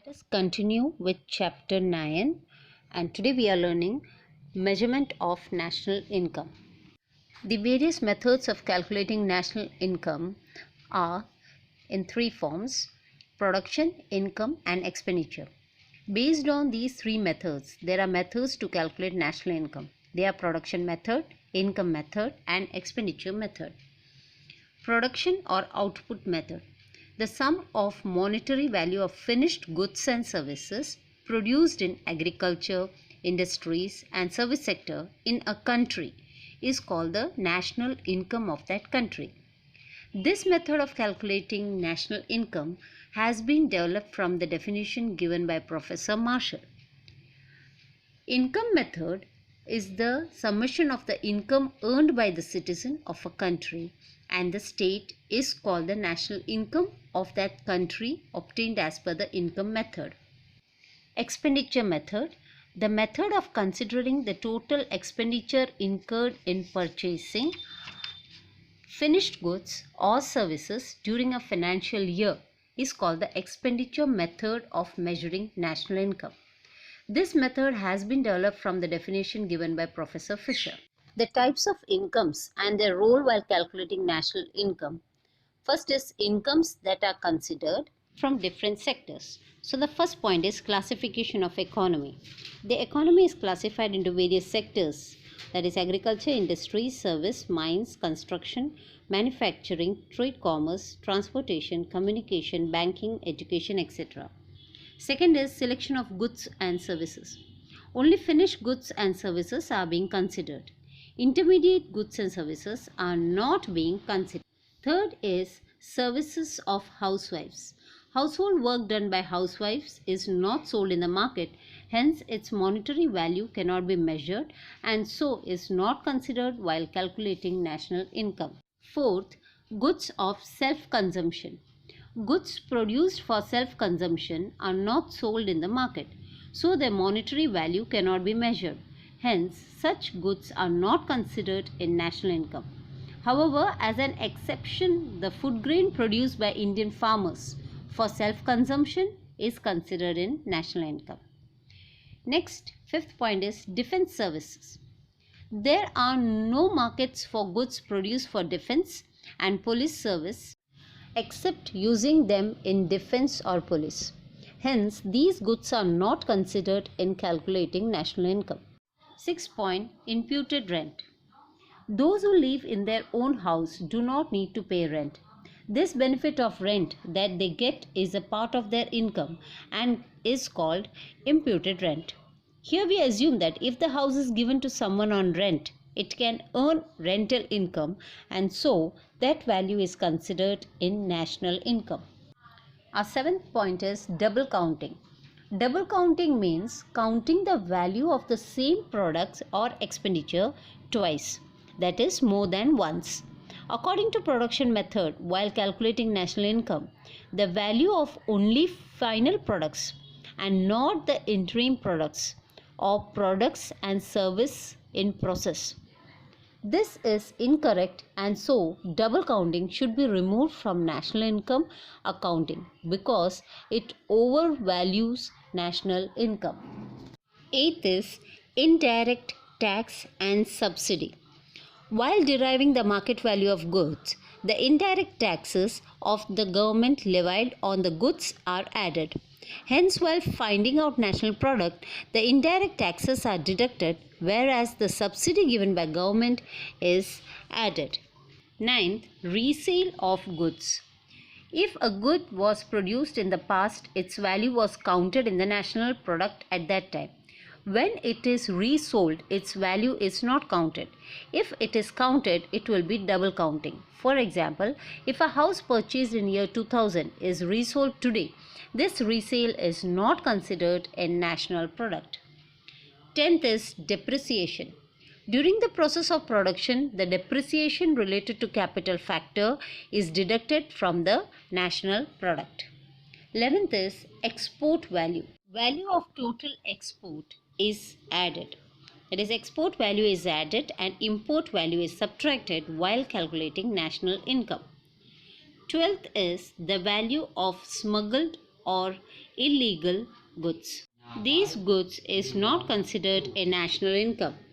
Let us continue with chapter 9, and today we are learning measurement of national income. The various methods of calculating national income are in three forms: production, income and expenditure. Based on these three methods, there are methods to calculate national income. They are production method, income method and expenditure method. Production or output method: the sum of monetary value of finished goods and services produced in agriculture, industries and service sector in a country is called the national income of that country. This method of calculating national income has been developed from the definition given by Professor Marshall. Income method is the summation of the income earned by the citizen of a country, and the state is called the national income of that country obtained as per the income method. Expenditure method: the method of considering the total expenditure incurred in purchasing finished goods or services during a financial year is called the expenditure method of measuring national income. This method has been developed from the definition given by Professor Fisher. The types of incomes and their role while calculating national income. First is incomes that are considered from different sectors. So the first point is classification of economy. The economy is classified into various sectors, that is agriculture, industry, service, mines, construction, manufacturing, trade, commerce, transportation, communication, banking, education, etc. Second is selection of goods and services. Only finished goods and services are being considered. Intermediate goods and services are not being considered. Third is services of housewives. Household work done by housewives is not sold in the market, hence its monetary value cannot be measured and so is not considered while calculating national income. Fourth, goods of self-consumption. Goods produced for self-consumption are not sold in the market, so their monetary value cannot be measured. Hence, such goods are not considered in national income. However, as an exception, the food grain produced by Indian farmers for self-consumption is considered in national income. Next, fifth point is defense services. There are no markets for goods produced for defense and police service except using them in defense or police. Hence, these goods are not considered in calculating national income. Sixth point, imputed rent. Those who live in their own house do not need to pay rent. This benefit of rent that they get is a part of their income and is called imputed rent. Here we assume that if the house is given to someone on rent, it can earn rental income and so that value is considered in national income. Our seventh point is double counting. Double counting means counting the value of the same products or expenditure twice, that is more than once. According to production method, while calculating national income, the value of only final products and not the interim products or products and service in process. This is incorrect and so double counting should be removed from national income accounting because it overvalues national income. Eighth is indirect tax and subsidy. While deriving the market value of goods, the indirect taxes of the government levied on the goods are added. Hence, while finding out national product, the indirect taxes are deducted, whereas the subsidy given by government is added. Ninth, resale of goods. If a good was produced in the past, its value was counted in the national product at that time. When it is resold, its value is not counted. If it is counted, it will be double counting. For example, if a house purchased in year 2000 is resold today, this resale is not considered in national product. 10th is depreciation. During the process of production, the depreciation related to capital factor is deducted from the national product. 11th is export value. Value of total export is added. That is, export value is added and import value is subtracted while calculating national income. 12th is the value of smuggled or illegal goods. These goods is not considered a national income.